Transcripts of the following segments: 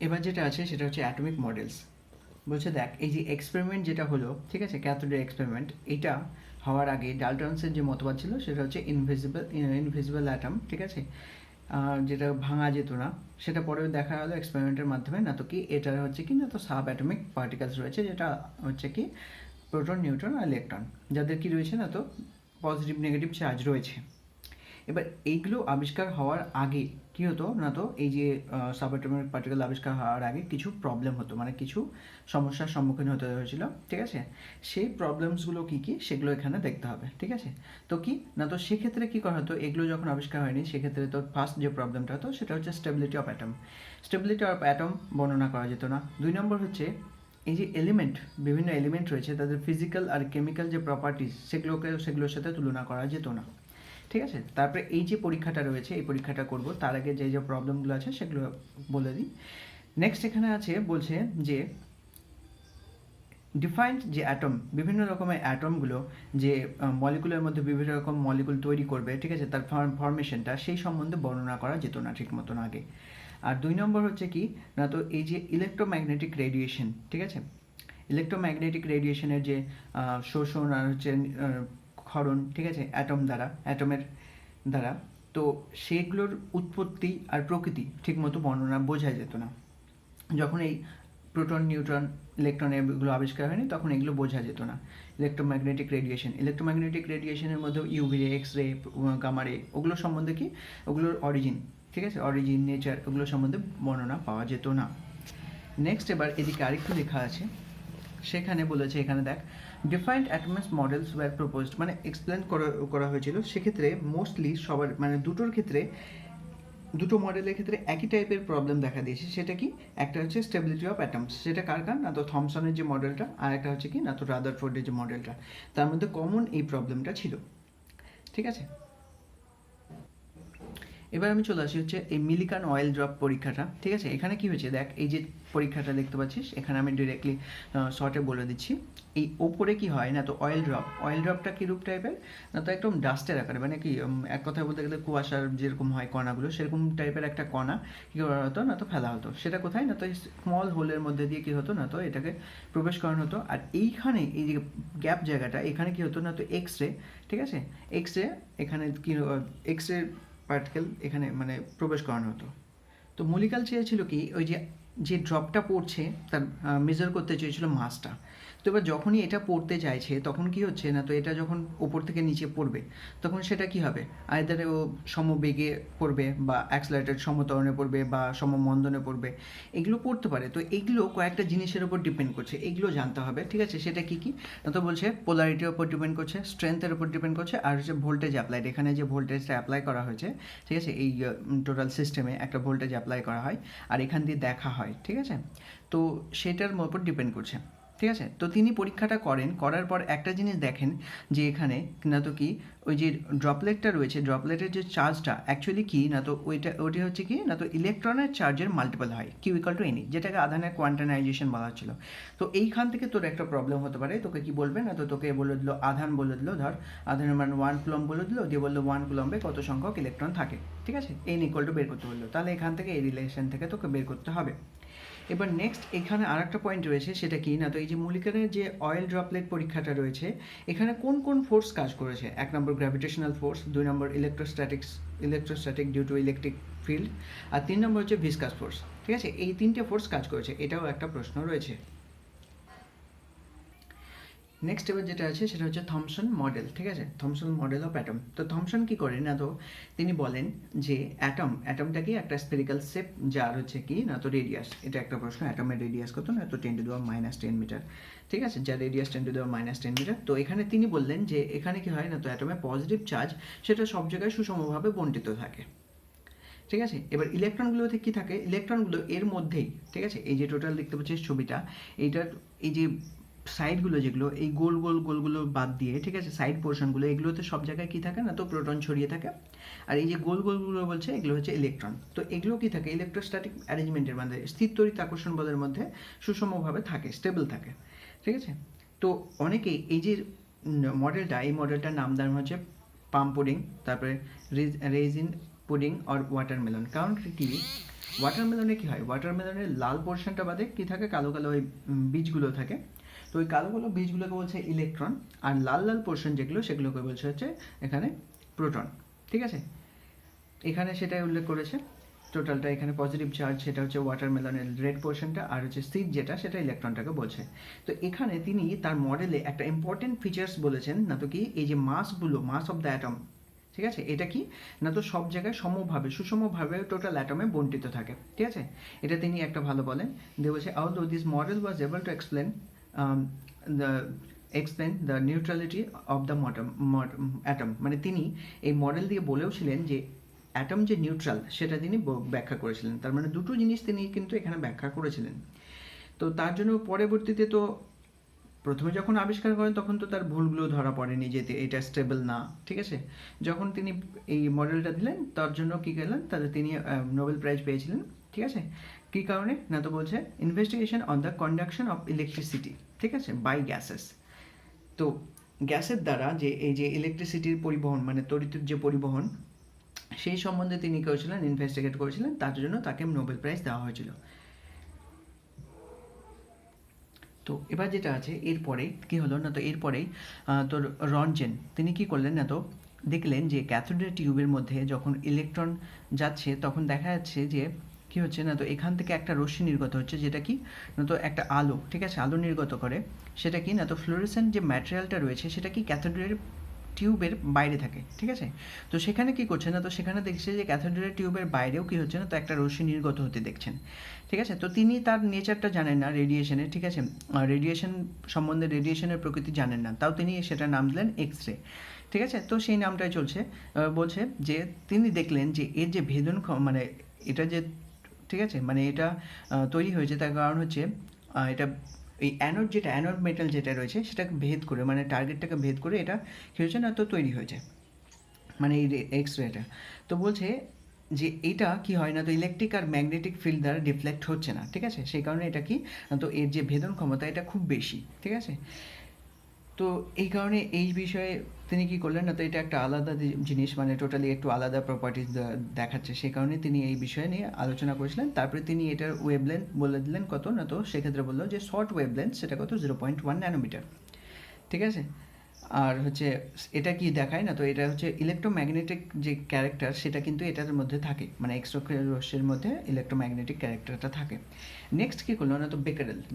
এবার যেটা আছে সেটা হচ্ছে অ্যাটমিক মডেলস। বলছে দেখ এই যে এক্সপেরিমেন্ট যেটা হলো, ঠিক আছে, ক্যাথোডের এক্সপেরিমেন্ট, এটা হওয়ার আগে ডাল্টনসের যে মতবাদ ছিল সেটা হচ্ছে ইনভিজিবল অ্যাটম, ঠিক আছে, যেটা ভাঙা যেত না, সেটা পরেও দেখা গেলো এক্সপেরিমেন্টের মাধ্যমে, না তো কি এটা হচ্ছে কি না তো সাব অ্যাটমিক পার্টিকেলস রয়েছে, যেটা হচ্ছে কি প্রোটন, নিউট্রন আর ইলেকট্রন, যাদের কি রয়েছে না তো পজিটিভ নেগেটিভ চার্জ রয়েছে। এবার এইগুলো আবিষ্কার হওয়ার আগে কি হতো না তো এই যে সাবঅ্যাটমিক পার্টিকেল আবিষ্কার হওয়ার আগে কিছু প্রবলেম হতো, মানে কিছু সমস্যার সম্মুখীন হতে হয়েছিল, ঠিক আছে। সেই প্রবলেমসগুলো কী কী সেগুলো এখানে দেখতে হবে, ঠিক আছে। তো কি না তো সেক্ষেত্রে কী করা হতো, এগুলো যখন আবিষ্কার হয়নি সেক্ষেত্রে তো ফার্স্ট যে প্রবলেমটা হতো সেটা হচ্ছে stability of atom. Stability of atom বর্ণনা করা যেত না। 2 নম্বর হচ্ছে এই যে এলিমেন্ট, বিভিন্ন এলিমেন্ট রয়েছে তাদের ফিজিক্যাল আর কেমিক্যাল যে প্রপার্টিস সেগুলোর সাথে তুলনা করা যেত না, ঠিক আছে। তারপরে এই যে পরীক্ষাটা রয়েছে, এই পরীক্ষাটা করব, তার আগে যে যে প্রবলেমগুলো আছে সেগুলো বলে দিই। নেক্সট এখানে আছে, বলছে যে ডিফাইন্ড যে অ্যাটম, বিভিন্ন রকমের অ্যাটমগুলো যে মলিকুলের মধ্যে বিভিন্ন রকম মলিকুল তৈরি করবে, ঠিক আছে, তার ফরমেশনটা সেই সম্বন্ধে বর্ণনা করা যেত না ঠিক মতন আগে। আর 2 নম্বর হচ্ছে কি না তো এই যে ইলেকট্রোম্যাগনেটিক রেডিয়েশন, ঠিক আছে, ইলেকট্রোম্যাগনেটিক রেডিয়েশনের যে শোষণ আর হচ্ছে ক্ষরণ, ঠিক আছে, অ্যাটমের দ্বারা, তো সেগুলোর উৎপত্তি আর প্রকৃতি ঠিকমতো বর্ণনা বোঝা যেত না। যখন এই প্রোটন, নিউট্রন, ইলেকট্রন এগুলো আবিষ্কার হয়নি তখন এগুলো বোঝা যেত না। ইলেকট্রোম্যাগনেটিক রেডিয়েশনের মধ্যে ইউভি রে, এক্স রে, গামা রে, ওগুলো সম্বন্ধে কি, ওগুলোর অরিজিন, ঠিক আছে, অরিজিন, নেচার, ওগুলো সম্বন্ধে বর্ণনা পাওয়া যেত না। নেক্সট এবার এদিকে আরেকটু লেখা আছে, সেখানে বলেছে, এখানে দেখ, defined atoms models were proposed, মানে এক্সপ্লেন করা হয়েছিল। সেক্ষেত্রে মোস্টলি সবার মানে দুটোর ক্ষেত্রে, দুটো মডেলের ক্ষেত্রে একই টাইপের প্রবলেম দেখা দিয়েছে। সেটা কি, একটা হচ্ছে স্টেবিলিটি অফ অ্যাটমস, সেটা কার না তো থমসনের যে মডেলটা, আর একটা হচ্ছে কি না তো রাদারফোর্ডের যে মডেলটা, তার মধ্যে কমন এই প্রবলেমটা ছিল, ঠিক আছে। এবার আমি চলে আসি হচ্ছে এই মিলিকান অয়েল ড্রপ পরীক্ষাটা, ঠিক আছে। এখানে কি হয়েছে দেখ, এই যে পরীক্ষাটা দেখতে পাচ্ছিস এখানে আমি ডিরেক্টলি শর্টে বলে দিচ্ছি। এই ওপরে কি হয় না তো অয়েল ড্রপটা কীরূপ টাইপের না তো একদম ডাস্টের আকারে, মানে কি এক কথায় বলতে গেলে কুয়াশার যেরকম হয় কণাগুলো, সেরকম টাইপের একটা কণা কী করা হতো না তো ফেলা হতো। সেটা কোথায় না তো স্মল হোলের মধ্যে দিয়ে কী হতো না তো এটাকে প্রবেশ করানো হতো। আর এইখানে এই যে গ্যাপ জায়গাটা, এখানে কী হতো না তো এক্স রে, ঠিক আছে, এক্স রে, এখানে কি এক্স রে পার্টিকেল এখানে মানে প্রবেশ করানো হতো। তো মলিকাল চেয়েছিল কি ওই যে যে ড্রপটা পড়ছে তার মেজার করতে চেয়েছিল মাসটা। তো এবার যখনই এটা পড়তে চাইছে তখন কি হচ্ছে না তো এটা যখন ওপর থেকে নিচে পড়বে তখন সেটা কি হবে, আইদারে ও সমবেগে পড়বে বা অ্যাক্সেলারেটেড সমত্বরণে পড়বে বা সমমন্দনে পড়বে, এগুলো পড়তে পারে। তো এগুলো কয়েকটা জিনিসের উপর ডিপেন্ড করছে, এগুলো জানতে হবে, ঠিক আছে। সেটা কি কি না তো বলছে পোলারিটির উপর ডিপেন্ড করছে, স্ট্রেংথের উপর ডিপেন্ড করছে, আর হচ্ছে ভোল্টেজ অ্যাপ্লাইড, এখানে যে ভোল্টেজটা অ্যাপ্লাই করা হয়েছে, ঠিক আছে, এই টোটাল সিস্টেমে একটা ভোল্টেজ অ্যাপ্লাই করা হয় আর এখান দিয়ে দেখা হয়, ঠিক আছে। তো সেটার উপর ডিপেন্ড করছে, ঠিক আছে। তো তিনি পরীক্ষাটা করার পর একটা জিনিস দেখেন যে এখানে না তো কি ওই যে ড্রপলেটটা রয়েছে, ড্রপলেটের যে চার্জটা অ্যাকচুয়ালি কি না তো ওইটা হচ্ছে কি না তো ইলেকট্রনের চার্জের মাল্টিপল হয়, কিউ ইকুয়াল টু এনি, যেটাকে আধানের কোয়ান্টানাইজেশন বলা হচ্ছিল। তো এইখান থেকে তোর একটা প্রবলেম হতে পারে, তোকে কি বলবে না তো তোকে বলে দিল আধান, বলে দিল ধর আধানের মান 1 কুলম্ব বলে দিল, দিয়ে বললো 1 কুলম্বে কত সংখ্যক ইলেকট্রন থাকে, ঠিক আছে, এন ইকুয়াল টু বের করতে বললো। তাহলে এখান থেকে এই রিলেশন থেকে তোকে বের করতে হবে। এবার নেক্সট এখানে আর একটা পয়েন্ট রয়েছে, সেটা কি না তো এই যে মলিকুলারের যে অয়েল ড্রপলেট পরীক্ষাটা রয়েছে, এখানে কোন কোন ফোর্স কাজ করেছে। 1 নম্বর গ্র্যাভিটেশনাল ফোর্স, 2 নম্বর electrostatic due to electric field, আর 3 নম্বর হচ্ছে ভিসকাস ফোর্স, ঠিক আছে। এই 3টে ফোর্স কাজ করেছে, এটাও একটা প্রশ্ন রয়েছে। নেক্সট এবার যেটা আছে সেটা হচ্ছে থমসন মডেল, ঠিক আছে, থমসন মডেল অফ অ্যাটম। তো থমসন কি করেন না তো তিনি বলেন যে অ্যাটমটা কি একটা স্পেরিক্যাল শেপ, যার হচ্ছে কি না তো রেডিয়াস, এটা একটা প্রশ্ন, অ্যাটমের রেডিয়াস কত না তো 10⁻⁻10 মিটার, ঠিক আছে, যার রেডিয়াস 10⁻⁻10 মিটার। তো এখানে তিনি বললেন যে এখানে কি হয় না তো অ্যাটমের পজিটিভ চার্জ সেটা সব জায়গায় সুষমভাবে বণ্টিত থাকে, ঠিক আছে। এবার ইলেকট্রনগুলোতে কি থাকে, ইলেকট্রনগুলো এর মধ্যেই, ঠিক আছে, এই যে টোটাল দেখতে পাচ্ছিস ছবিটা, এইটার এই যে সাইডগুলো যেগুলো এই গোলগুলো বাদ দিয়ে, ঠিক আছে, সাইড পোর্শনগুলো, এগুলোতে সব জায়গায় কি থাকে না তো প্রোটন ছড়িয়ে থাকে। আর এই যে গোলগুলো বলছে এগুলো হচ্ছে ইলেকট্রন। তো এগুলো কি থাকে ইলেকট্রোস্ট্যাটিক অ্যারেঞ্জমেন্টের মধ্যে, স্থির তড়িৎ আকর্ষণ বলের মধ্যে সুষমভাবে থাকে, স্টেবল থাকে, ঠিক আছে। তো অনেকেই এই যে এই মডেলটার নাম দেওয়া হচ্ছে পাম পুডিং, তারপরে রেজিন পুডিং অর ওয়াটারমেলন। কারণ কি ওয়াটারমেলনে কি হয়, ওয়াটারমেলনের লাল পোর্শনটা বাদে কি থাকে, কালো কালো ওই বীজগুলো থাকে। তো ওই কালো কালো বীজগুলোকে বলছে ইলেকট্রন, আর লাল লাল পোর্শন যেগুলো সেগুলোকে বলছে হচ্ছে এখানে প্রোটন। ঠিক আছে, এখানে সেটাই উল্লেখ করেছে। টোটালটা এখানে পজিটিভ চার্জ, সেটা হচ্ছে ওয়াটারমেলনের রেড পোর্শনটা, আর হচ্ছে সিড যেটা সেটা ইলেকট্রনটাকে বলছে। তো এখানে তিনি তার মডেলে একটা ইম্পর্টেন্ট ফিচার্স বলেছেন, না তো কি এই যে মাসগুলো, মাস অফ দ্য অ্যাটম, ঠিক আছে, এটা কি না তো সব জায়গায় সমভাবে সুষমভাবে টোটাল অ্যাটমে বন্টিত থাকে। ঠিক আছে, এটা তিনি একটা ভালো বলেন। দিয়ে বলছে although this model was able to the explain the neutrality of the atom, মানে তিনি এই মডেল দিয়ে বলেওছিলেন যে অ্যাটম যে নিউট্রাল সেটা তিনি ব্যাখ্যা করেছিলেন। তার মানে দুটো জিনিস তিনি কিন্তু এখানে ব্যাখ্যা করেছিলেন। তো তার জন্য পরবর্তীতে তো প্রথমে যখন আবিষ্কার করেন তখন তো তার ভুলগুলো ধরা পড়েনি যে এটা স্টেবল না। ঠিক আছে, যখন তিনি এই মডেলটা দিলেন তার জন্য কী করলেন, তাদের তিনি নোবেল প্রাইজ পেয়েছিলেন। ঠিক আছে, কী কারণে না তো বলছে investigation on the conduction of electricity, ঠিক আছে, বাই গ্যাসেস। তো গ্যাসের দ্বারা যে এই যে ইলেকট্রিসিটির পরিবহন, মানে তড়িতের যে পরিবহন, সেই সম্বন্ধে তিনি করেছিলেন, ইনভেস্টিগেট করেছিলেন, তার জন্য তাকে নোবেল প্রাইজ দেওয়া হয়েছিল। তো এবার যেটা আছে এরপরে কি হলো না তো এরপরেই তোর রনজেন তিনি কি করলেন না তো দেখলেন যে ক্যাথোডের টিউবের মধ্যে যখন ইলেকট্রন যাচ্ছে তখন দেখা যাচ্ছে যে কি হচ্ছে না তো এখান থেকে একটা রশ্মি নির্গত হচ্ছে, যেটা কি না তো একটা আলো, ঠিক আছে, আলো নির্গত করে। সেটা কি না তো ফ্লোরেসেন্ট যে ম্যাটেরিয়ালটা রয়েছে সেটা কি ক্যাথোডের টিউবের বাইরে থাকে। ঠিক আছে, তো সেখানে কি করছে না তো সেখানে দেখছে যে ক্যাথোডের টিউবের বাইরেও কি হচ্ছে না তো একটা রশ্মি নির্গত হতে দেখছেন। ঠিক আছে, তো তিনি তার নেচারটা জানেন না রেডিয়েশনের, ঠিক আছে, রেডিয়েশন সম্বন্ধে, রেডিয়েশনের প্রকৃতি জানেন না, তাও তিনি সেটার নাম দিলেন এক্স রে। ঠিক আছে, তো সেই নামটাই চলছে। বলছে যে তিনি দেখলেন যে এর যে ভেদন মানে এটা যে, ঠিক আছে, মানে এটা তৈরি হয়েছে তার কারণ হচ্ছে এটা এই অ্যানোড মেটাল যেটা রয়েছে সেটাকে ভেদ করে, মানে টার্গেটটাকে ভেদ করে এটা কী হয়েছে না তো তৈরি হয়েছে, মানে এই এক্স রেটা। তো বলছে যে এইটা কি হয় না তো ইলেকট্রিক আর ম্যাগনেটিক ফিল্ড দ্বারা ডিফ্লেক্ট হচ্ছে না। ঠিক আছে, সেই কারণে এটা কি তো এর যে ভেদন ক্ষমতা এটা খুব বেশি। ঠিক আছে, তো এই কারণে এই বিষয়ে তিনি কি করলেন না তো এটা একটা আলাদা জিনিস, মানে টোটালি একটু আলাদা প্রপার্টিজ দেখাচ্ছে, সেই কারণে তিনি এই বিষয়ে নিয়ে আলোচনা করেছিলেন। তারপরে তিনি এটার ওয়েভলেন্থ বলে দিলেন কত না তো সেক্ষেত্রে বললো যে শর্ট ওয়েভলেন্থ সেটা কত 0.1 ন্যানোমিটার। ঠিক আছে, আর হচ্ছে এটা কি দেখায় না তো এটা হচ্ছে ইলেকট্রোম্যাগনেটিক যে ক্যারেক্টার সেটা কিন্তু এটার মধ্যে থাকে, মানে রশ্মির মধ্যে ইলেকট্রোম্যাগনেটিক ক্যারেক্টারটা থাকে। নেক্সট কী করলো না তো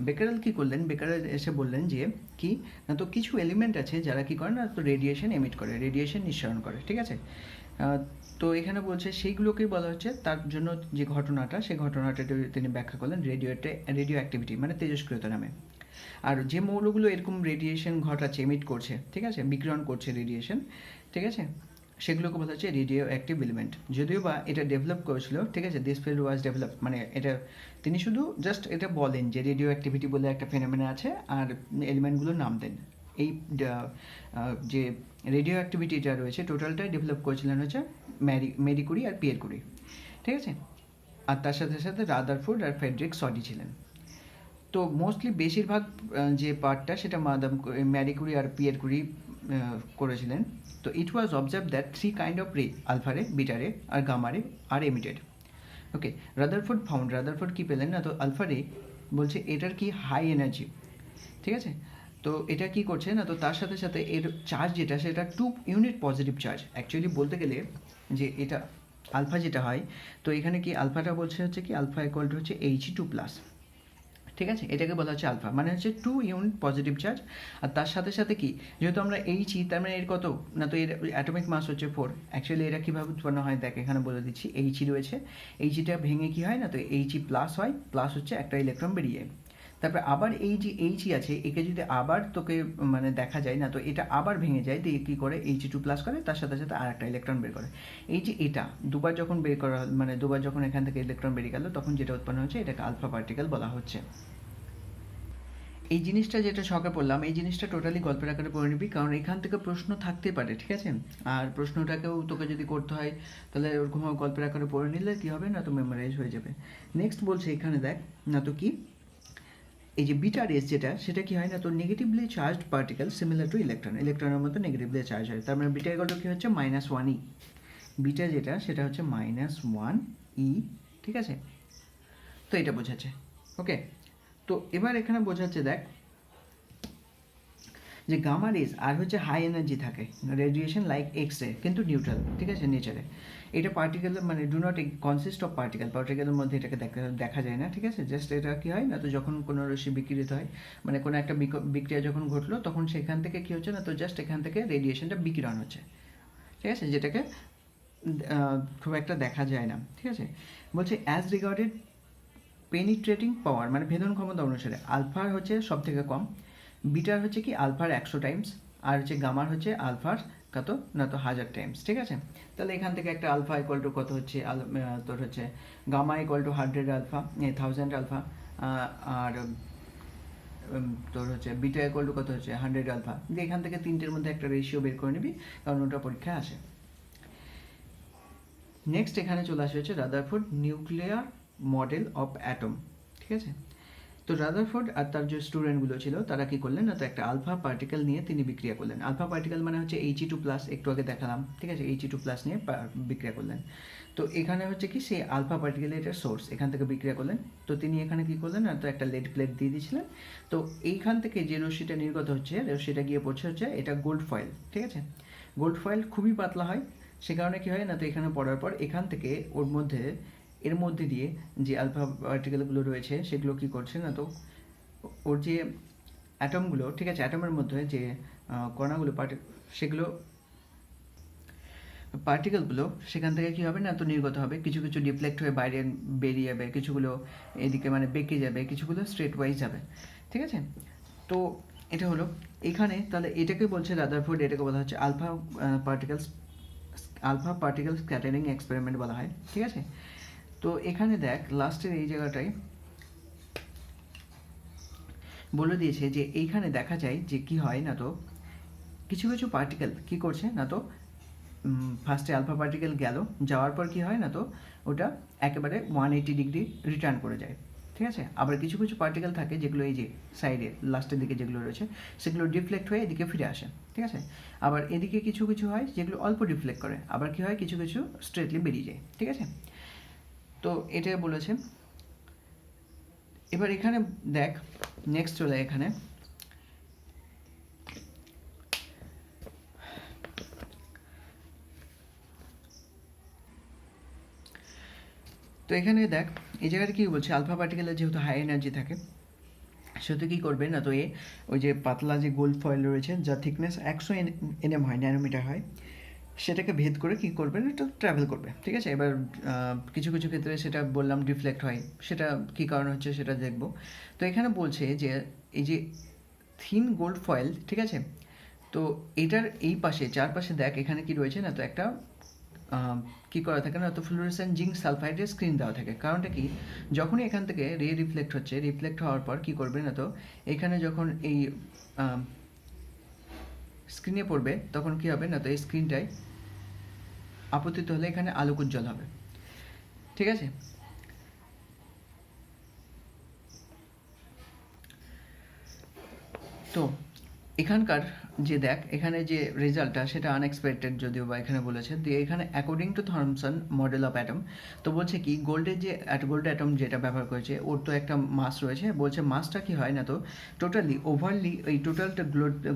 বেকারেল কী করলেন, বেকারেল এসে বললেন যে কি না তো কিছু এলিমেন্ট আছে যারা কি করে না তো রেডিয়েশন এমিট করে, রেডিয়েশন নিঃসরণ করে। ঠিক আছে, তো এখানে বলছে সেইগুলোকেই বলা হচ্ছে, তার জন্য যে ঘটনাটা সেই ঘটনাটা তিনি ব্যাখ্যা করলেন রেডিও অ্যাক্টিভিটি, মানে তেজস্ক্রিয়তা নামে। আর যে মৌলগুলো এরকম রেডিয়েশন ঘটাচ্ছে, এমিট করছে, ঠিক আছে, বিকিরণ করছে রেডিয়েশন, ঠিক আছে, সেগুলোকে বলা হচ্ছে রেডিও অ্যাক্টিভ এলিমেন্ট। যদিও বা এটা ডেভেলপ করেছিল, ঠিক আছে, দিস ফিল্ড ওয়াজ ডেভেলপ, মানে এটা তিনি শুধু জাস্ট এটা বলেন যে রেডিও অ্যাক্টিভিটি বলে একটা ফেনোমেনা আছে আর এলিমেন্টগুলোর নাম দেন। এই যে রেডিও অ্যাক্টিভিটিটা রয়েছে টোটালটাই ডেভেলপ করেছিলেন হচ্ছে মেরি কুরি আর পিয়ের কুরি। ঠিক আছে, আর তার সাথে সাথে রাদারফোর্ড আর ফ্রেডরিক সডি ছিলেন। তো মোস্টলি বেশিরভাগ যে পার্টটা সেটা ম্যারি কুরি আর পিয়ের কুরি করেছিলেন। তো it was observe that 3 kind of রে, আলফা রে, বিটা রে আর গামা রে আর এমিটেড। ওকে, রাদারফোর্ড কী পেলেন না তো আলফা রে বলছে এটার কি হাই এনার্জি। ঠিক আছে, তো এটা কি করছে না তো তার সাথে সাথে এর চার্জ যেটা সেটা 2 ইউনিট পজিটিভ চার্জ। অ্যাকচুয়ালি বলতে গেলে যে এটা আলফা যেটা হয়, তো এখানে কি আলফাটা বলছে হচ্ছে কি আলফা ইকুয়াল টু হচ্ছে He2+। ঠিক আছে, এটাকে বলা হচ্ছে আলফা, মানে হচ্ছে 2 ইউনিট পজিটিভ চার্জ। আর তার সাথে সাথে কি যেহেতু আমরা এইচই, তার মানে এর কত না তো এর অ্যাটমিক মাস হচ্ছে 4। অ্যাকচুয়ালি এটা কীভাবে উৎপন্ন হয় দেখ এখানে বলে দিচ্ছি। এইচই রয়েছে, এইচইটা ভেঙে কি হয় না তো এইচই প্লাস হয়, প্লাস হচ্ছে একটা ইলেকট্রন বেরিয়ে। তারপরে আবার এই যে এইচই আছে একে যদি আবার তোকে মানে দেখা যায় না তো এটা আবার ভেঙে যায়, দিয়ে কী করে He2+ করে, তার সাথে সাথে আর একটা ইলেকট্রন বের করে। এই যে এটা দুবার যখন বের করা, মানে দুবার যখন এখান থেকে ইলেকট্রন বেরিয়ে গেল তখন যেটা উৎপন্ন হচ্ছে এটাকে আলফা পার্টিকেল বলা হচ্ছে। এই জিনিসটা যেটা শখে পড়লাম এই জিনিসটা টোটালি গল্পের আকারে পড়ে নিবি, কারণ এখান থেকে প্রশ্ন থাকতে পারে। ঠিক আছে, আর প্রশ্নটাকেও তোকে যদি করতে হয় তাহলে ওরকম গল্পের আকারে পড়ে নিলে কী হবে না তো মেমোরাইজ হয়ে যাবে। নেক্সট বলছে এখানে দেখ না তো কি এই যে বিটা রেস যেটা সেটা কি হয় না তো negatively charged particle similar to ইলেকট্রনের মতো নেগেটিভলি চার্জ হয়। তার মানে বিটা ইকুয়াল টু কি হচ্ছে -1e। বিটা যেটা সেটা হচ্ছে -1e। ঠিক আছে, তো এটা বোঝাচ্ছে। ওকে, তো এবার এখানে বোঝাচ্ছে দেখ যে গামা রেজ আর হচ্ছে হাই এনার্জি থাকে, রেডিয়েশন লাইক এক্স রে, কিন্তু নিউট্রাল, ঠিক আছে, নেচারে। এটা পার্টিকেল মানে do not consist of particle, পার্টিকেলের মধ্যে এটাকে দেখা যায় না, ঠিক আছে। জাস্ট এটা কি হয় না, তো যখন কোনো রশ্মি বিকিরিত হয়, মানে কোনো একটা বিক্রিয়া যখন ঘটলো, তখন সেখান থেকে কি হচ্ছে না, তো জাস্ট এখান থেকে রেডিয়েশনটা বিকিরণ হচ্ছে, ঠিক আছে, যেটাকে খুব একটা দেখা যায় না, ঠিক আছে। বলছে অ্যাজ রিগার্ডেড পেনিট্রেটিং পাওয়ার, মানে ভেদন ক্ষমতা অনুসারে আলফার হচ্ছে সব থেকে কম, বিটার হচ্ছে কি আলফার 100 টাইমস, আর হচ্ছে গামার হচ্ছে আলফার কত না তো 1000 টাইমস, ঠিক আছে। তাহলে এখান থেকে একটা আলফা ইকুয়াল টু কত হচ্ছে, তোর হচ্ছে gamma equal to 100 alpha, 1000 alpha, আর তোর হচ্ছে বিটা ইকুয়াল টু কত হচ্ছে 100 আলফা। দিয়ে এখান থেকে তিনটের মধ্যে একটা রেশিও বের করে নিবি, কারণ ওটা পরীক্ষায় আসে। নেক্সট এখানে চলে আসে হচ্ছে Rutherford nuclear model of atom, ঠিক আছে। তো রাদারফোর্ড আর তার যে স্টুডেন্টগুলো ছিল তারা কি করলেন না, তো একটা আলফা পার্টিকেল নিয়ে তিনি বিক্রিয়া করলেন। আলফা পার্টিকেল মানে হচ্ছে He2+, একটু আগে দেখালাম, ঠিক আছে, He2+ নিয়ে বিক্রিয়া করলেন। তো এখানে হচ্ছে কি সেই আলফা পার্টিকেলের এটা সোর্স, এখান থেকে বিক্রিয়া করলেন। তো তিনি এখানে কি করলেন না, তো একটা লেড প্লেট দিয়ে দিয়েছিলেন। তো এইখান থেকে যে রশ্মিটা নির্গত হচ্ছে, রশ্মিটা গিয়ে পড়ছে হচ্ছে এটা গোল্ড ফয়েল, ঠিক আছে। গোল্ড ফয়েল খুবই পাতলা হয়, সে কারণে কি হয় না, তো এখানে পড়ার পর এখান থেকে এর মধ্যে দিয়ে যে আলফা পার্টিকেলগুলো রয়েছে সেগুলো কি করছে না, তো ওর যে অ্যাটমগুলো, ঠিক আছে, অ্যাটমের মধ্যে যে কণাগুলো সেগুলো পার্টিকেলগুলো সেখান থেকে কী হবে না, তো নির্গত হবে, কিছু কিছু ডিফ্লেক্ট হয়ে বাইরে বেরিয়ে যাবে, কিছুগুলো এদিকে মানে বেঁকে যাবে, কিছুগুলো স্ট্রেট ওয়াইজ যাবে, ঠিক আছে। তো এটা হলো এখানে, তাহলে এটাকে বলছে রাদারফোর্ড, এটাকে বলা হচ্ছে আলফা পার্টিকেল স্ক্যাটারিং এক্সপেরিমেন্ট বলা হয়, ঠিক আছে। তো এখানে দেখ লাস্টের এই জায়গাটায় বলে দিয়েছে যে এইখানে দেখা যায় যে কি হয় না, তো কিছু কিছু পার্টিকেল কি করছে না, তো ফার্স্টে আলফা পার্টিকেল গেল, যাওয়ার পর কি হয় না, তো ওটা একেবারে 180 ডিগ্রি রিটার্ন করে যায়, ঠিক আছে। আবার কিছু কিছু পার্টিকেল থাকে যেগুলো এই যে সাইডে লাস্টের দিকে যেগুলো রয়েছে সেগুলো ডিফ্লেক্ট হয়ে এদিকে ফিরে আসে, ঠিক আছে। আবার এদিকে কিছু কিছু হয় যেগুলো অল্প ডিফ্লেক্ট করে, আবার কি হয় কিছু কিছু স্ট্রেটলি বেরিয়ে যায়, ঠিক আছে। তো এটা বলেছে। এবার এখানে দেখ নেক্সট চলে এখানে, তো এখানে দেখ এই জায়গাটা কি বলছে, আলফা পার্টিকেলের যেহেতু হাই এনার্জি থাকে, সেহেতু কী করবে না, তো ওই যে পাতলা যে গোল্ড ফয়েল রয়েছে যার থিকনেস 100 nm হয়, ন্যানোমিটার হয়, সেটাকে ভেদ করে কী করবে না, এটা ট্রাভেল করবে, ঠিক আছে। এবার কিছু কিছু ক্ষেত্রে সেটা বললাম ডিফ্লেক্ট হয়, সেটা কী কারণ হচ্ছে সেটা দেখব। তো এখানে বলছে যে এই যে থিন গোল্ড ফয়েল, ঠিক আছে, তো এটার এই পাশে চারপাশে দেখ এখানে কি রয়েছে না, তো একটা কি করা থাকে না, তো ফ্লুorescent জিঙ্ক সালফাইডের স্ক্রিন দেওয়া থাকে। কারণটা কি, যখনই এখান থেকে রিফ্লেক্ট হচ্ছে, রিফ্লেক্ট হওয়ার পর কি করবে না, তো এখানে যখন এই স্ক্রিনে পড়বে তখন কি হবে না, তো এই স্ক্রিনটায় আপতিত হলে এখানে আলোক উজ্জ্বল হবে, ঠিক আছে। তো এখানকার যে দেখ এখানে যে রেজাল্টটা সেটা আনএক্সপেক্টেড যদিও বা এখানে বলেছে, দিয়ে এখানে according to Thomson model of atom, তো বলছে কি গোল্ডের যে গোল্ড অ্যাটম যেটা ব্যবহার করেছে ওর তো একটা মাস রয়েছে, বলছে মাসটা কি হয় না, তো টোটালি ওভারলি এই টোটালটা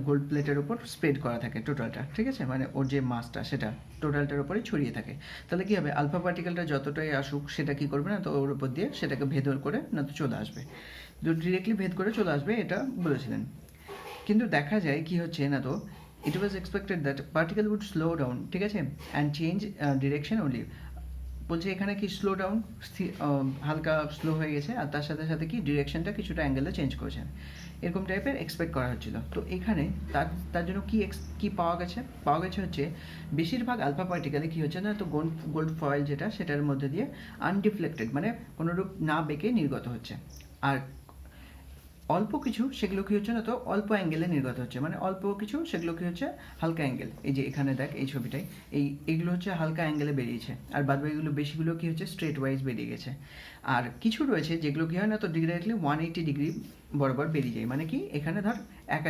গোল্ড প্লেটের উপর স্প্রেড করা থাকে টোটালটা, ঠিক আছে, মানে ওর যে মাসটা সেটা টোটালটার উপরে ছড়িয়ে থাকে। তাহলে কি হবে, আলফা পার্টিকেলটা যতটাই আসুক সেটা কি করবে না, তো ওর উপর দিয়ে সেটাকে ভেদ করে না তো চলে আসবে, তো ডিরেক্টলি ভেদ করে চলে আসবে, এটা বলেছিলেন। কিন্তু দেখা যায় কি হচ্ছে না, তো it was expected that particle would slow down, ঠিক আছে, অ্যান্ড চেঞ্জ ডিরেকশন অনলি। বলছে এখানে কি স্লো ডাউন, হালকা স্লো হয়ে গেছে, আর তার সাথে সাথে কি ডিরেকশনটা কিছুটা অ্যাঙ্গেলে চেঞ্জ করেছে, এরকম টাইপের এক্সপেক্ট করা হচ্ছিল। তো এখানে তার জন্য কি পাওয়া গেছে হচ্ছে বেশিরভাগ আলফা পার্টিকেলে কি হচ্ছে না, তো গোল্ড ফয়েল যেটা সেটার মধ্যে দিয়ে আনডিফ্লেক্টেড মানে কোনোরূপ না বেঁকে নির্গত হচ্ছে, আর অল্প কিছু সেগুলো কি হচ্ছে না, তো অল্প অ্যাঙ্গেলে নির্গত হচ্ছে, মানে অল্প কিছু সেগুলো কি হচ্ছে হালকা অ্যাঙ্গেল, এই যে এখানে দেখ এই ছবিটাই এইগুলো হচ্ছে হালকা অ্যাঙ্গেলে বেরিয়েছে, আর বাদবাকিগুলো বেশিগুলো কি হচ্ছে স্ট্রেট ওয়াইজ বেরিয়ে গেছে। আর কিছু রয়েছে যেগুলো কি হয় না, তো ডিরেক্টলি 180 ডিগ্রি বরাবর বেরিয়ে যায়, মানে কি এখানে ধর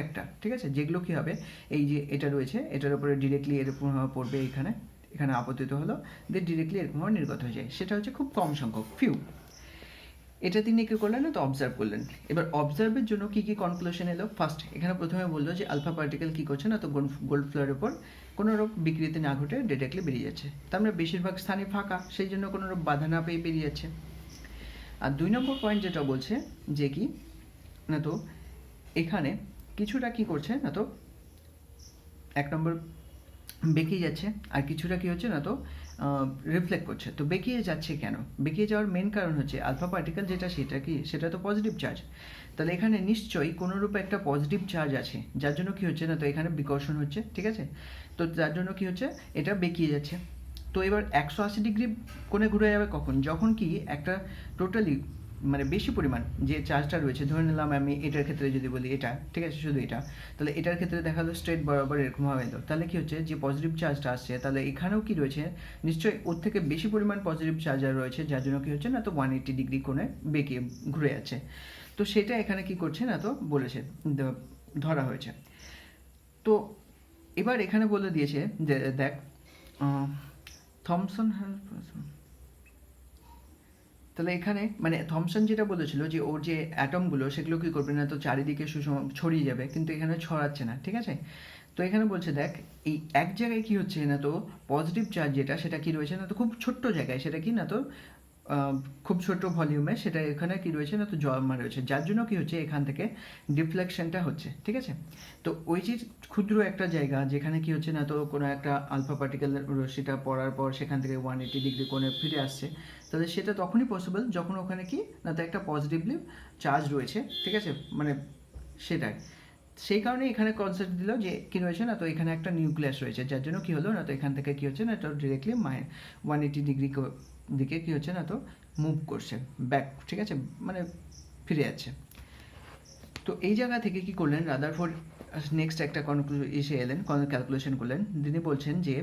একটা, ঠিক আছে, যেগুলো কি হবে এই যে এটা রয়েছে এটার উপরে ডিরেক্টলি এরকম পড়বে, এখানে আপতিত হলো, দিয়ে ডিরেক্টলি এরকমভাবে নির্গত হয়ে যায়, সেটা হচ্ছে খুব কম সংখ্যক ফিউ। এটা তিনি কি করলেন না তো অবজার্ভ করলেন। এবার অবজার্ভের জন্য কি কি কনক্লুশন এলো? ফার্স্ট এখানে প্রথমে বললো যে আলফা পার্টিকেল কি করছে না তো গোল্ড ফ্লোরের উপর কোনো রূপ বিকৃতি না ঘটে ডিরেক্টলি বেরিয়ে যাচ্ছে। তার মানে বেশিরভাগ স্থানই ফাঁকা, সেই জন্য কোনো রূপ বাধা না পেয়ে বেরিয়ে যাচ্ছে। আর 2 নম্বর পয়েন্ট যেটা বলছে যে কি না তো এখানে কিছুটা কি করছে না তো 1 নম্বর বেঁকিয়ে যাচ্ছে, আর কিছুটা কি হচ্ছে না তো রিফ্লেক্ট করছে। তো বেঁকিয়ে যাচ্ছে কেন? বেঁকিয়ে যাওয়ার মেন কারণ হচ্ছে আলফা পার্টিকেল যেটা সেটা কি সেটা তো পজিটিভ চার্জ, তাহলে এখানে নিশ্চয়ই কোনোরূপে একটা পজিটিভ চার্জ আছে, যার জন্য কি হচ্ছে না তো এখানে বিকর্ষণ হচ্ছে, ঠিক আছে? তো যার জন্য কি হচ্ছে এটা বেঁকিয়ে যাচ্ছে। তো এবার 180 ডিগ্রি কোণে ঘুরে যাবে কখন? যখন কি একটা টোটালি মানে বেশি পরিমাণ যে চার্জটা রয়েছে, ধরে নিলাম আমি এটার ক্ষেত্রে যদি বলি এটা, ঠিক আছে, শুধু এটা, তাহলে এটার ক্ষেত্রে দেখা গেলো স্ট্রেট বরাবর এরকমভাবে এলো, তাহলে কি হচ্ছে যে পজিটিভ চার্জটা আসছে, তাহলে এখানেও কি রয়েছে নিশ্চয়ই ওর থেকে বেশি পরিমাণ পজিটিভ চার্জ রয়েছে, যার জন্য কি হচ্ছে না তো 180 ডিগ্রি কোণে বেঁকিয়ে ঘুরে যাচ্ছে। তো সেটা এখানে কি করছে না তো বলেছে, ধরা হয়েছে। তো এবার এখানে বলে দিয়েছে যে দেখ থমসন, তাহলে এখানে মানে থমসন যেটা বলেছিল যে ওর যে অ্যাটমগুলো সেগুলো কী করবে না তো চারিদিকে ছড়িয়ে যাবে, কিন্তু এখানে ছড়াচ্ছে না, ঠিক আছে? তো এখানে বলছে দেখ এই এক জায়গায় কি হচ্ছে না তো পজিটিভ চার্জ যেটা সেটা কি রয়েছে না তো খুব ছোট্ট জায়গায়, সেটা কি না তো খুব ছোট ভলিউমে সেটা এখানে কি রয়েছে না তো জমা রয়েছে, যার জন্য কি হচ্ছে এখান থেকে ডিফ্লেকশনটা হচ্ছে, ঠিক আছে? তো ওই যে ক্ষুদ্র একটা জায়গা যেখানে কি হচ্ছে না তো কোনো একটা আলফা পার্টিকেল রশ্মিটা পড়ার পর সেখান থেকে 180 ডিগ্রি কোণে ফিরে আসছে, তাহলে সেটা তখনই পসিবল যখন ওখানে কি না তো একটা পজিটিভলি চার্জ রয়েছে, ঠিক আছে? মানে সেটাই সেই কারণে এখানে কনসেপ্ট দিল যে কি রয়েছে না তো এখানে একটা নিউক্লিয়াস রয়েছে, যার জন্য কি হলো না তো এখান থেকে কি হচ্ছে না তো ডিরেক্টলি 180 ডিগ্রি দিকে কি হচ্ছে না তো মুভ করছে ব্যাক, ঠিক আছে, মানে ফিরে যাচ্ছে। তো এই জায়গা থেকে কি করলেন রাদারফোর্ড, নেক্সট একটা এসে এলেন, ক্যালকুলেশন করলেন। তিনি বলছেন যে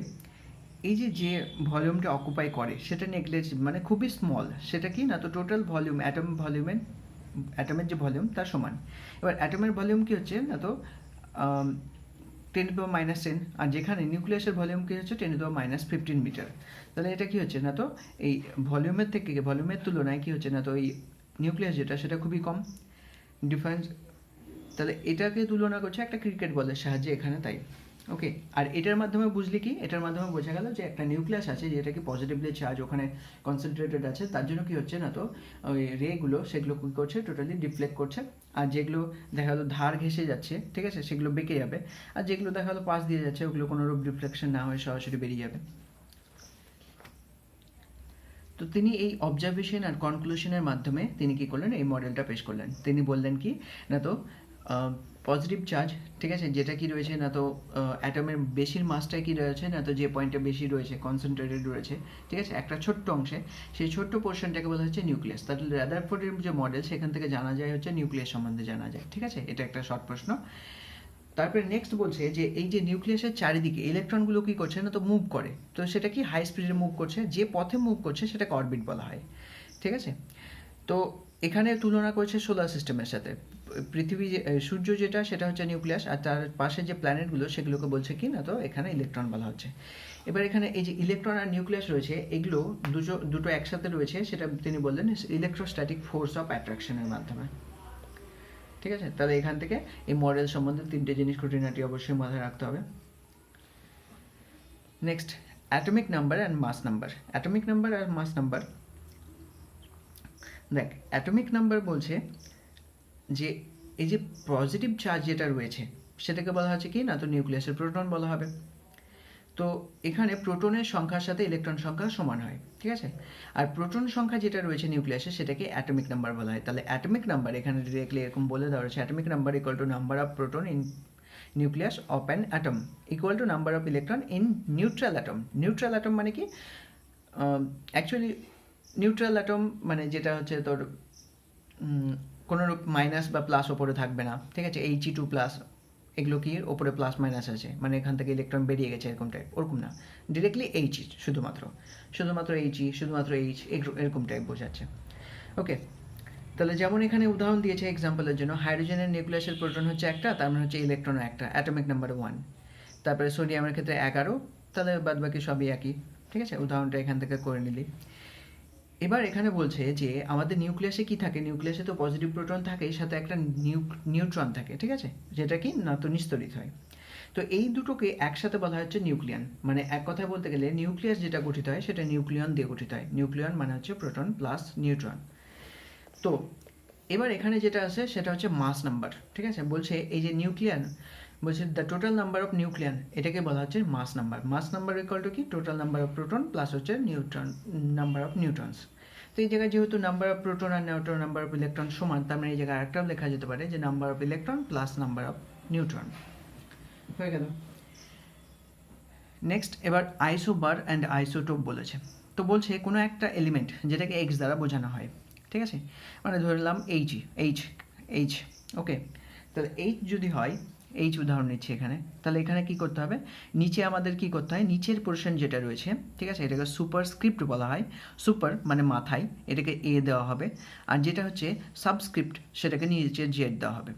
এই যে যে ভলিউমটা অকুপাই করে সেটা নেগলেক্ট মানে খুবই স্মল, সেটা কি না তো টোটাল ভলিউম অ্যাটমের যে ভলিউম তার সমান। এবার অ্যাটমের ভলিউম কি হচ্ছে না তো 10⁻10, আর যেখানে নিউক্লিয়াসের ভলিউম কি হচ্ছে 10⁻15 মিটার। তাহলে এটা কি হচ্ছে না তো এই ভলিউমের তুলনায় কি হচ্ছে না তো এই নিউক্লিয়াস যেটা সেটা খুবই কম ডিফারেন্স। তাহলে এটাকে তুলনা করছে একটা ক্রিকেট বলের সাহায্যে এখানে, তাই ওকে। আর এটার মাধ্যমে বুঝলি কি, এটার মাধ্যমে বোঝা গেল যে একটা নিউক্লিয়াস আছে যেটা কি পজিটিভলি চার্জ ওখানে কনসেন্ট্রেটেড আছে, তার জন্য কি হচ্ছে না তো ওই রেগুলো সেগুলো কী করছে টোটালি ডিফ্লেক্ট করছে, আর যেগুলো দেখা গেলো ধার ঘেঁষে যাচ্ছে, ঠিক আছে, সেগুলো বেঁকে যাবে, আর যেগুলো দেখা গেলো পাশ দিয়ে যাচ্ছে ওগুলো কোনোরূপ ডিফ্লেকশন না হয়ে সরাসরি বেরিয়ে যাবে। তো তিনি এই অবজারভেশন আর কনক্লুশনের মাধ্যমে তিনি কি করলেন এই মডেলটা পেশ করলেন। তিনি বললেন কি না তো পজিটিভ চার্জ, ঠিক আছে, যেটা কি রয়েছে না তো অ্যাটমের বেশির মাসটাই কি রয়েছে না তো যে পয়েন্টে বেশি রয়েছে কনসেন্ট্রেটেড রয়েছে, ঠিক আছে, একটা ছোট্ট অংশে, সেই ছোট্ট পোর্শনটাকে বলা হচ্ছে নিউক্লিয়াস। তাহলে রাদারফোর্ডের যে মডেল সেখান থেকে জানা যায় হচ্ছে নিউক্লিয়াস সম্বন্ধে জানা যায়, ঠিক আছে, এটা একটা শর্ট প্রশ্ন। তারপরে নেক্সট বলছে যে এই যে নিউক্লিয়াসের চারিদিকে ইলেকট্রনগুলো কি করছে না তো মুভ করে, তো সেটা কি হাই স্পিডে মুভ করছে, যে পথে মুভ করছে সেটাকে অরবিট বলা হয়, ঠিক আছে? তো এখানে তুলনা করছে সোলার সিস্টেমের সাথে। পৃথিবী সূর্য যেটা সেটা হচ্ছে নিউক্লিয়াস, আর তার পাশে যে প্ল্যানেটগুলো সেগুলোকে বলছে কি না তো এখানে ইলেকট্রন বলা হচ্ছে। এবার এখানে এই যে ইলেকট্রন আর নিউক্লিয়াস রয়েছে এগুলো দুটো একসাথে রয়েছে, সেটা তিনি বললেন ইলেকট্রোস্ট্যাটিক ফোর্স অফ অ্যাট্রাকশনের মাধ্যমে, ঠিক আছে? তাহলে এখান থেকে এই মডেল সম্বন্ধে 3টে জিনিস খুঁটিনাটি অবশ্যই মাথায় রাখতে হবে। Next atomic number and mass number. Atomic number আর মাস নাম্বার, দেখ অ্যাটমিক নাম্বার বলছে যে এই যে পজিটিভ চার্জ যেটা রয়েছে সেটাকে বলা হচ্ছে কি না তো নিউক্লিয়াসের প্রোটন বলা হবে। তো এখানে প্রোটনের সংখ্যার সাথে ইলেকট্রন সংখ্যা সমান হয়, ঠিক আছে? আর প্রোটন সংখ্যা যেটা রয়েছে নিউক্লিয়াসে সেটাকে অ্যাটমিক নাম্বার বলা হয়। তাহলে অ্যাটমিক নাম্বার এখানে ডিরেক্টলি এরকম বলে দেওয়া হচ্ছে atomic number equal two number of proton in nucleus of an atom equal to number of electron in neutral atom. Neutral atom মানে কি, অ্যাকচুয়ালি নিউট্রাল অ্যাটম মানে যেটা হচ্ছে তোর কোনো মাইনাস বা প্লাস ওপরে থাকবে না, ঠিক আছে, He2+, এগুলো কি ওপরে প্লাস মাইনাস আছে, মানে এখান থেকে ইলেকট্রন বেরিয়ে গেছে এরকম টাইপ, ওরকম না, ডিরেক্টলি He শুধুমাত্র He শুধুমাত্র H এরকম টাইপ বোঝাচ্ছে, ওকে। তাহলে যেমন এখানে উদাহরণ দিয়েছে এক্সাম্পলের জন্য, হাইড্রোজেনের নিউক্লিয়াসের প্রোটন হচ্ছে একটা, তার মানে হচ্ছে ইলেকট্রন একটা, অ্যাটমিক নাম্বার 1। তারপরে সোডিয়ামের ক্ষেত্রে 11, তাহলে বাদ বাকি সবই একই, ঠিক আছে, উদাহরণটা এখান থেকে করে নিলি। এবার এখানে বলছে যে আমাদের নিউক্লিয়াসে কি থাকে, নিউক্লিয়াসে তো পজিটিভ প্রোটন থাকে, সাথে একটা নিউট্রন থাকে, ঠিক আছে, যেটা কি না তো নিস্তড়িত হয়। তো এই দুটোকে একসাথে বলা হচ্ছে নিউক্লিয়ান। মানে এক কথায় বলতে গেলে নিউক্লিয়াস যেটা গঠিত হয় সেটা নিউক্লিয়ন দিয়ে গঠিত হয়। নিউক্লিয়ন মানে হচ্ছে প্রোটন প্লাস নিউট্রন। তো এবার এখানে যেটা আছে সেটা হচ্ছে মাস নাম্বার, ঠিক আছে। বলছে এই যে নিউক্লিয়ান, বলছে the total number of nucleon, এটাকে বলা হচ্ছে mass number. Mass number equal to কি, total number of proton plus হচ্ছে নিউট্রন নাম্বার অফ নিউট্রনস। তো এই জায়গায় যেহেতু নাম্বার অফ প্রোটন আর নাম্বার অফ ইলেকট্রন সমান, তার মানে এই জায়গায় আরেকটাও লেখা যেতে পারে যে number of electron plus number of neutron. হয়ে গেল। নেক্সট এবার আইসোবার অ্যান্ড আইসোটোপ বলেছে। তো বলছে কোনো একটা এলিমেন্ট যেটাকে এক্স দ্বারা বোঝানো হয়, ঠিক আছে, মানে ধরলাম এইচ, ওকে। তাহলে এইচ যদি হয়, এইচ উদাহরণ নিচ্ছি এখানে, তাহলে এখানে কি করতে হবে, নিচে আমাদের কি করতে হয়, নিচের পোর্শন যেটা রয়েছে, ঠিক আছে, এটাকে সুপারস্ক্রিপ্ট বলা হয়। সুপার মানে মাথায়, এটাকে এ দেওয়া হবে, আর যেটা হচ্ছে সাবস্ক্রিপ্ট সেটাকে নিচে জেড দেওয়া হবে।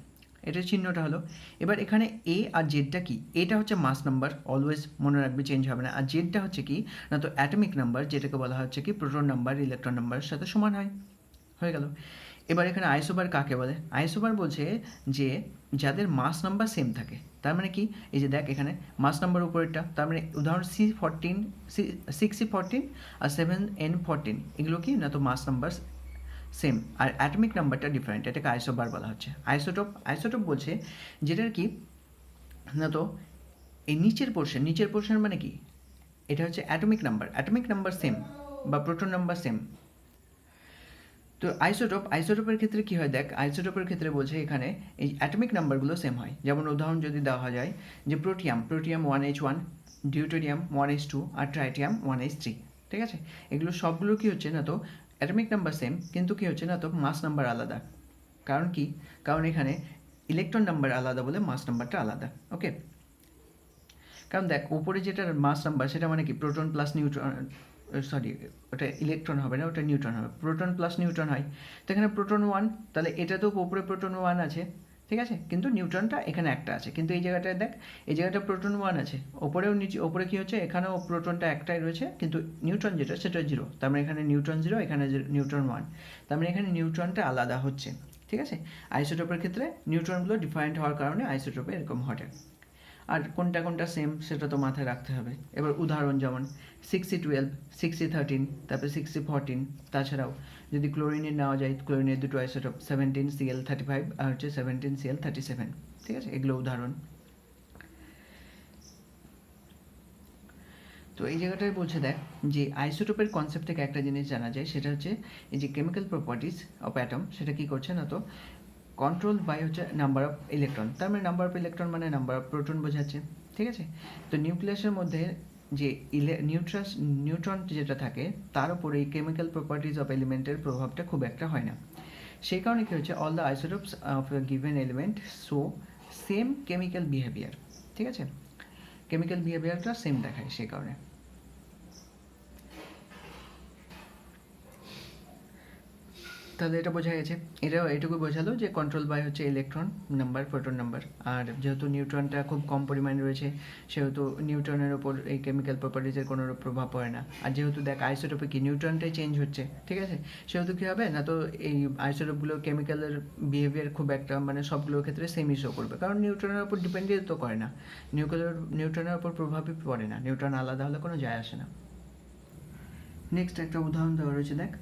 এটার চিহ্নটা হলো। এবার এখানে এ আর জেডটা কি, এটা হচ্ছে মাস নাম্বার, অলওয়েজ মনে রাখবে, চেঞ্জ হবে না। আর জেডটা হচ্ছে কি না তো অ্যাটমিক নাম্বার, যেটাকে বলা হচ্ছে কি প্রোটন নাম্বার ইলেকট্রন নাম্বারের সাথে সমান হয়। হয়ে গেল। এবার এখানে আইসোবার কাকে বলে, আইসোবার বলছে যে যাদের মাস নাম্বার সেম থাকে। তার মানে কি, এই যে দেখ এখানে মাস নাম্বার উপরেরটা, তার মানে উদাহরণ C14, 6C14 আর 7N14, এগুলো কি না তো মাস নাম্বার সেম, আর অ্যাটমিক নাম্বারটা ডিফারেন্ট, এটাকে আইসোবার বলা হচ্ছে। আইসোটোপ বলছে যেটার কি না তো এই নিচের পোর্শন মানে কি, এটা হচ্ছে অ্যাটমিক নাম্বার সেম বা প্রোটন নাম্বার সেম। তো আইসোটোপের ক্ষেত্রে কি হয় দেখ, আইসোটোপের ক্ষেত্রে বলছে এখানে এই অ্যাটমিক নাম্বারগুলো সেম হয়। যেমন উদাহরণ যদি দেওয়া যায় যে প্রোটিয়াম 1H1, ডিউটেরিয়াম 1H2 আর ট্রাইটিয়াম 1H3, ঠিক আছে। এগুলো সবগুলো কি হচ্ছে না তো অ্যাটমিক নাম্বার সেম, কিন্তু কি হচ্ছে না তো মাস নাম্বার আলাদা। কারণ কি, কারণ এখানে ইলেকট্রন নাম্বার আলাদা বলে মাস নাম্বারটা আলাদা, ওকে। কারণ দেখ উপরে যেটা মাস নাম্বার সেটা মানে কি প্রোটন প্লাস নিউট্রন, সরি ওটা ইলেকট্রন হবে না, ওটা নিউট্রন হবে, প্রোটন প্লাস নিউট্রন হয়। তো এখানে প্রোটন 1, তাহলে এটা তো উপরে প্রোটন 1 আছে, ঠিক আছে, কিন্তু নিউট্রনটা এখানে একটা আছে। কিন্তু এই জায়গাটায় দেখ, এই জায়গাটা প্রোটন 1 আছে, ওপরেও নিচে, ওপরে কি হচ্ছে এখানেও প্রোটনটা একটাই রয়েছে, কিন্তু নিউট্রন যেটা সেটা 0, তার মানে এখানে নিউট্রন 0, এখানে নিউট্রন 1, তার মানে এখানে নিউট্রনটা আলাদা হচ্ছে, ঠিক আছে। আইসোটোপের ক্ষেত্রে নিউট্রনগুলো ডিফারেন্ট হওয়ার কারণে আইসোটোপে এরকম ঘটে। আর কোনটা সেম সেটা তো মাথায় রাখতে হবে। এবার উদাহরণ যেমন 6C12, 6C13, তারপরে 6C14, তাছাড়াও যদি ক্লোরিনের নেওয়া যায়, ক্লোরিনের দুটো আইসোটোপ 17Cl35 আর হচ্ছে 17Cl37, ঠিক আছে, এগুলো উদাহরণ। তো এই জায়গাটায় বলছে দেখ যে আইসোটোপের কনসেপ্ট থেকে একটা জিনিস জানা যায়, সেটা হচ্ছে এই যে কেমিক্যাল প্রপার্টিস অফ অ্যাটম, সেটা কি করছে না তো কন্ট্রোল বাই হচ্ছে নাম্বার অফ ইলেকট্রন, তার মানে নাম্বার অফ ইলেকট্রন মানে নাম্বার অফ প্রোটন বোঝাচ্ছে, ঠিক আছে। তো নিউক্লিয়াসের মধ্যে যে নিউট্রন যেটা থাকে তার উপরে এই কেমিক্যাল প্রপার্টিজ অফ এলিমেন্টের প্রভাবটা খুব একটা হয় না। সেই কারণে কি হচ্ছে, all the isotopes of given element show same chemical behaviour, ঠিক আছে, কেমিক্যাল বিহেভিয়ারটা সেম দেখায় সেই কারণে। তাহলে এটা বোঝা গেছে, এটুকু বোঝালো যে কন্ট্রোল বাই হচ্ছে ইলেকট্রন নাম্বার, প্রোটন নাম্বার। আর যেহেতু নিউট্রনটা খুব কম পরিমাণে রয়েছে, সেহেতু নিউট্রনের ওপর এই কেমিক্যাল প্রপার্টিজের কোনো প্রভাব পড়ে না। আর যেহেতু দেখ আইসোটোপে কি নিউট্রনটাই চেঞ্জ হচ্ছে, ঠিক আছে, সেহেতু কী হবে না তো এই আইসোটোপগুলো কেমিক্যালের বিহেভিয়ার খুব একটা মানে সবগুলোর ক্ষেত্রে সেমই শো করবে, কারণ নিউট্রনের ওপর ডিপেন্ডেন্ট তো করে না, নিউট্রনের ওপর প্রভাবই পড়ে না, নিউট্রন আলাদা হলে কোনো যায় আসে না। নেক্সট একটা উদাহরণ দেওয়া রয়েছে দেখ,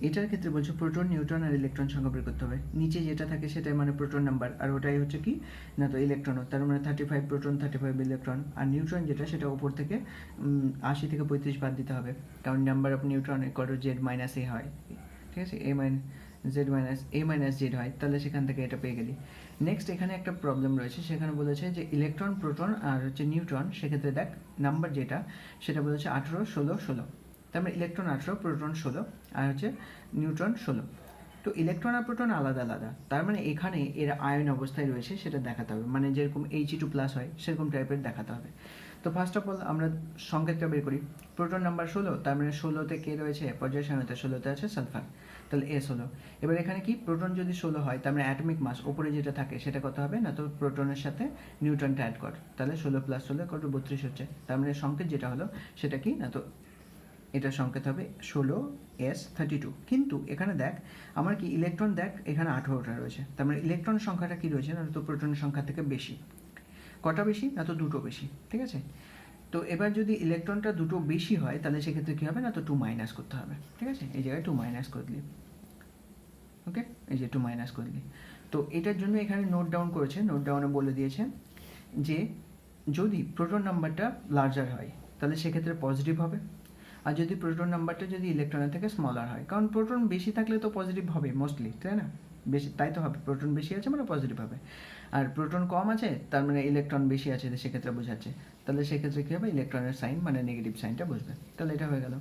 এটার ক্ষেত্রে বলছো প্রোটন, নিউট্রন আর ইলেকট্রন সংখ্যা বের করতে হবে। নিচে যেটা থাকে সেটাই মানে প্রোটন নাম্বার, আর ওটাই হচ্ছে কি না তো ইলেকট্রন, তার মানে 35 প্রোটন 35 ইলেকট্রন। আর নিউট্রন যেটা সেটা উপর থেকে 80 থেকে 35 বাদ দিতে হবে, কারণ number of neutron equal to Z minus A হয়, ঠিক আছে, এ মাইনাস জেড হয়, তাহলে সেখান থেকে এটা পেয়ে গেলি। নেক্সট এখানে একটা প্রবলেম রয়েছে, সেখানে বলেছে যে ইলেকট্রন, প্রোটন আর হচ্ছে নিউট্রন, সেক্ষেত্রে দেখ নাম্বার যেটা সেটা বলেছে 18, 16, 16, তার মানে ইলেকট্রন 18, প্রোটন 16 আর হচ্ছে নিউট্রন 16। তো ইলেকট্রন আর প্রোটন আলাদা আলাদা, তার মানে এখানে এরা আয়ন অবস্থায় রয়েছে সেটা দেখাতে হবে, মানে যেরকম He2+ হয় সেরকম টাইপের দেখাতে হবে। তো ফার্স্ট অফ অল আমরা সংকেতটা বের করি। প্রোটন নাম্বার 16, তার মানে 16তে কে রয়েছে, পর্যায় সারণীতে 16তে আছে সালফার, তাহলে S16। এবার এখানে কি প্রোটন যদি 16 হয়, তার মানে অ্যাটমিক মাস উপরে যেটা থাকে সেটা কত হবে না তো প্রোটনের সাথে নিউট্রনটা অ্যাড কর, তাহলে 16 + 16 = 32 হচ্ছে, তার মানে সংকেত যেটা হলো সেটা কি না তো এটার সংকেত হবে 16s32। কিন্তু এখানে দেখ আমার কি ইলেকট্রন, দেখ এখানে 18টা রয়েছে, তার মানে ইলেকট্রন সংখ্যাটা কি রয়েছে না তো প্রোটনের সংখ্যা থেকে বেশি। কটা বেশি না তো দুটো বেশি, ঠিক আছে। তো এবার যদি ইলেকট্রনটা দুটো বেশি হয় তাহলে সেক্ষেত্রে কী হবে না তো 2 মাইনাস করতে হবে, ঠিক আছে। এই জায়গায় 2 মাইনাস করে দিলি, ওকে, এই যে 2 মাইনাস করে দিলি। তো এটার জন্য এখানে নোট ডাউন করেছে, নোট ডাউনে বলে দিয়েছে যে যদি প্রোটন নাম্বারটা লার্জার হয় তাহলে সেক্ষেত্রে পজিটিভ হবে, আর যদি প্রোটন নাম্বারটা যদি ইলেকট্রনের থেকে স্মলার হয়, কারণ প্রোটন বেশি থাকলে তো পজিটিভ হবে মোস্টলি, তাই না, বেশি তাই তো হবে, প্রোটন বেশি আছে মানে পজিটিভ হবে। আর প্রোটন কম আছে তার মানে ইলেকট্রন বেশি আছে, সেক্ষেত্রে বোঝাচ্ছে, তাহলে সেক্ষেত্রে কী হবে ইলেকট্রনের সাইন মানে নেগেটিভ সাইনটা বসবে। তাহলে এটা হয়ে গেল।